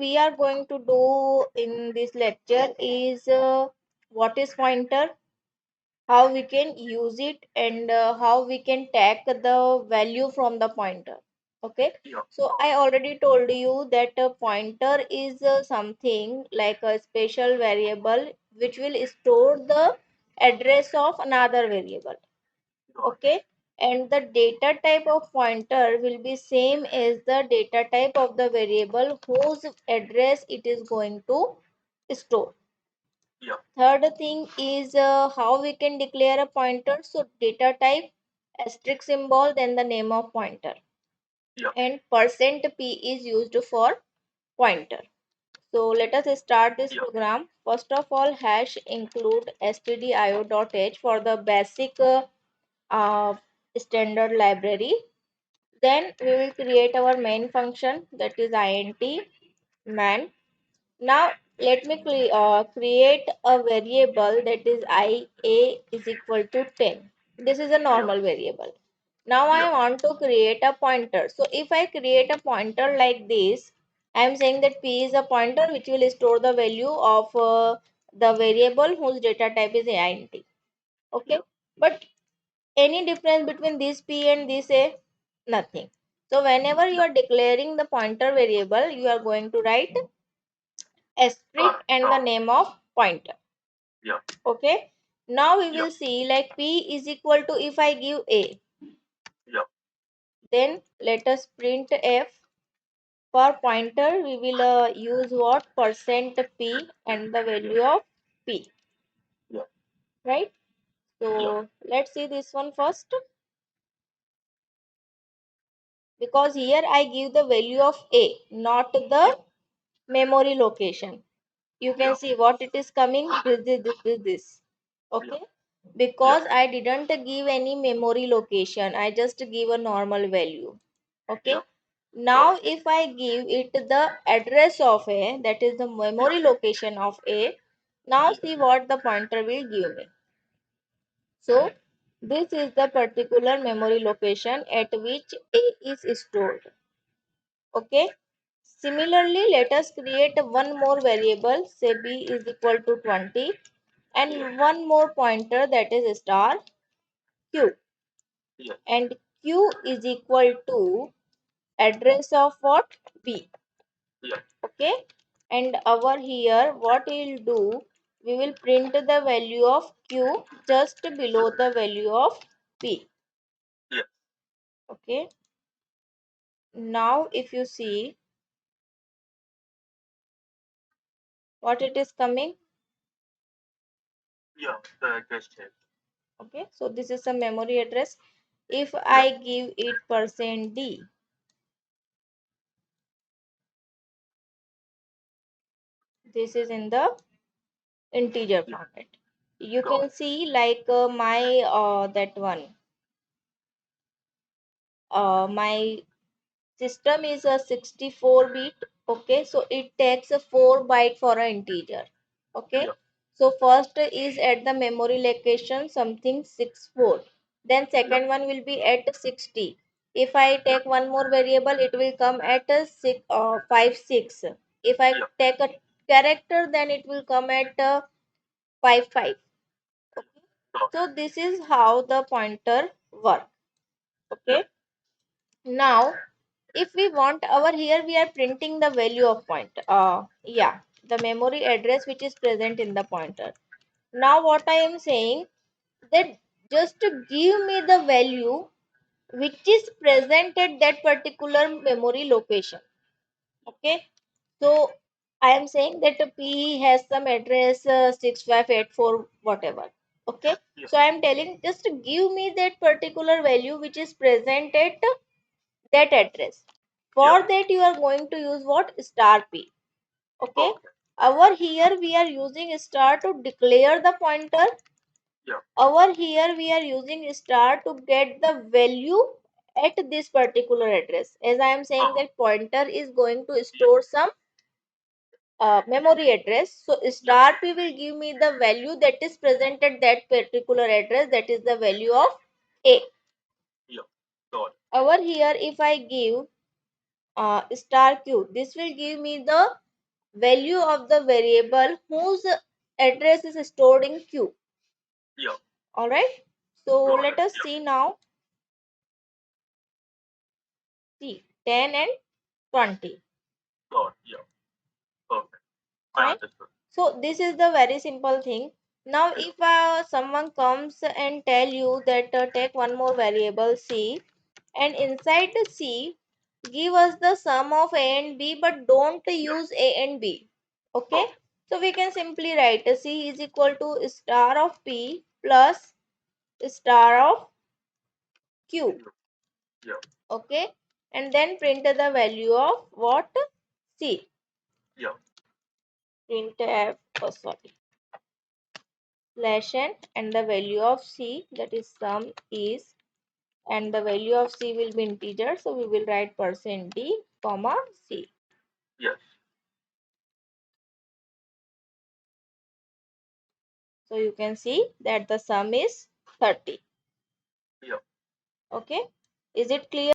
we are going to do in this lecture is what is pointer, how we can use it, and how we can take the value from the pointer. Okay. So I already told you that a pointer is something like a special variable which will store the address of another variable. Okay. And the data type of pointer will be same as the data type of the variable whose address it is going to store. Third thing is how we can declare a pointer. So data type, asterisk symbol, then the name of pointer. And percent %p is used for pointer. So let us start this program. First of all, hash include stdio.h for the basic uh, standard library. Then we will create our main function, that is int man. Now let me create a variable, that is I a is equal to 10. This is a normal variable. Now I want to create a pointer. So if I create a pointer like this, I am saying that p is a pointer which will store the value of the variable whose data type is int. Okay. But any difference between this p and this a? Nothing. So whenever you are declaring the pointer variable, you are going to write asterisk and the name of pointer. Okay. Now we will see like p is equal to, if I give a, then let us print f. For pointer we will use what? Percent %p and the value of p. Right. So let's see this one first, because here I give the value of a, not the memory location. You can see what it is coming, this. Okay. Because I didn't give any memory location, I just give a normal value. Okay. Now if I give it the address of a, that is the memory location of a, now see what the pointer will give me. So this is the particular memory location at which a is stored. Okay. Similarly, let us create one more variable, say b is equal to 20, and one more pointer, that is star q. And q is equal to address of what? B. Okay. And over here, what we will do, we will print the value of q just below the value of b. Okay. Now, if you see what it is coming. Okay. So this is a memory address. If I give it %d, this is in the integer format. You can see like my that one my system is a 64-bit. Okay, so it takes a 4 byte for an integer. Okay. So first is at the memory location something 64, then second one will be at 60. If I take one more variable, it will come at a 5 6. If I take a character, then it will come at 5 5. Okay. So this is how the pointer work. Okay. Now if we want, over here we are printing the value of pointer, the memory address which is present in the pointer. Now what I am saying, that just to give me the value which is present at that particular memory location. Okay. So I am saying that p has some address 6584 whatever. Okay. So I am telling, just give me that particular value which is present at that address. For that you are going to use what? Star p. Okay. Over here we are using star to declare the pointer. Over here we are using star to get the value at this particular address. As I am saying that pointer is going to store some memory address. So star p will give me the value that is present at that particular address, that is the value of a. Over here if I give star q, this will give me the value of the variable whose address is stored in Q. Yeah. All right. So Got let it. us Yeah. see now. See 10 and 20. Got it. Yeah. Perfect. I Fine. understood. So this is the very simple thing. Now Yeah. if someone comes and tell you that take one more variable C, and inside the C give us the sum of A and B, but don't Yeah. use A and B. Okay. Okay. So we can simply write C is equal to star of P plus star of Q. Yeah. Okay. And then print the value of what? C. Yeah. Printf, oh sorry, slash n, and the value of C, that is sum, is, and the value of C will be integer, so we will write %d comma C. Yes. So you can see that the sum is 30. Yeah. Okay. Is it clear?